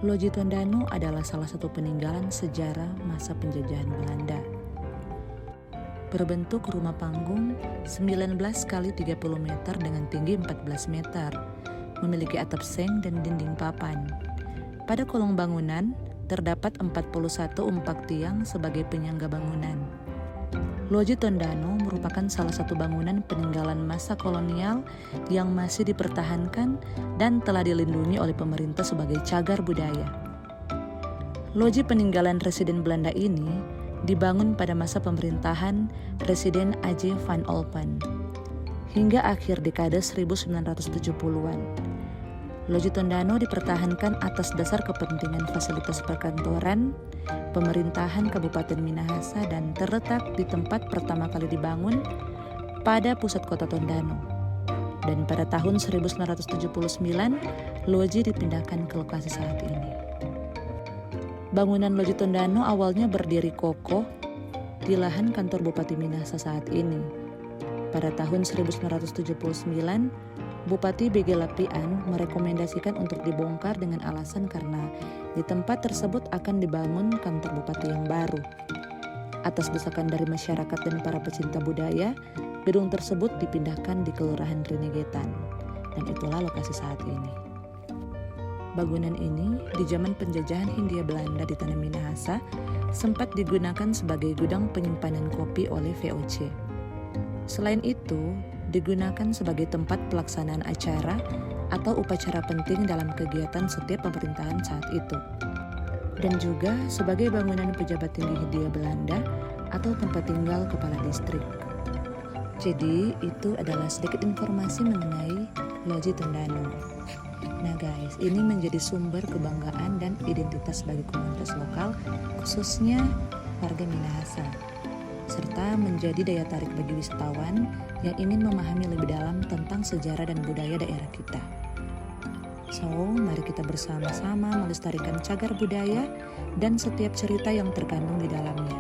Loji Tondano adalah salah satu peninggalan sejarah masa penjajahan Belanda. Berbentuk rumah panggung 19 kali 30 meter dengan tinggi 14 meter, memiliki atap seng dan dinding papan. Pada kolong bangunan, terdapat 41 umpak tiang sebagai penyangga bangunan. Loji Tondano merupakan salah satu bangunan peninggalan masa kolonial yang masih dipertahankan dan telah dilindungi oleh pemerintah sebagai cagar budaya. Loji peninggalan residen Belanda ini dibangun pada masa pemerintahan Residen A.J. van Olpen hingga akhir dekade 1970-an. Loji Tondano dipertahankan atas dasar kepentingan fasilitas perkantoran, pemerintahan Kabupaten Minahasa dan terletak di tempat pertama kali dibangun pada pusat kota Tondano. Dan pada tahun 1979, Loji dipindahkan ke lokasi saat ini. Bangunan Loji Tondano awalnya berdiri kokoh di lahan kantor Bupati Minahasa saat ini. Pada tahun 1979, Bupati B.G. Lapian merekomendasikan untuk dibongkar dengan alasan karena di tempat tersebut akan dibangun kantor bupati yang baru. Atas desakan dari masyarakat dan para pecinta budaya, gedung tersebut dipindahkan di Kelurahan Rinegetan, dan itulah lokasi saat ini. Bangunan ini di zaman penjajahan Hindia Belanda di tanah Minahasa sempat digunakan sebagai gudang penyimpanan kopi oleh VOC. Selain itu, digunakan sebagai tempat pelaksanaan acara atau upacara penting dalam kegiatan setiap pemerintahan saat itu, dan juga sebagai bangunan pejabat tinggi Hindia Belanda atau tempat tinggal kepala distrik. Jadi itu adalah sedikit informasi mengenai Loji Tondano. Nah guys, ini menjadi sumber kebanggaan dan identitas bagi komunitas lokal, khususnya warga Minahasa, serta menjadi daya tarik bagi wisatawan yang ingin memahami lebih dalam tentang sejarah dan budaya daerah kita. So, mari kita bersama-sama melestarikan cagar budaya dan setiap cerita yang terkandung di dalamnya.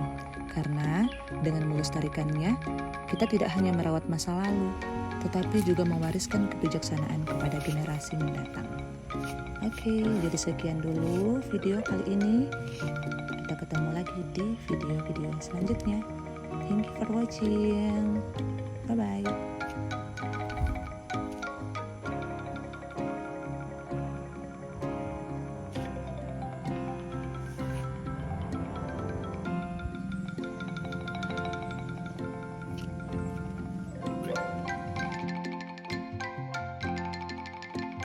Karena dengan melestarikannya, kita tidak hanya merawat masa lalu, tetapi juga mewariskan kebijaksanaan kepada generasi mendatang. Oke, jadi sekian dulu video kali ini. Kita ketemu lagi di video-video selanjutnya. Thank you for watching. Bye-bye.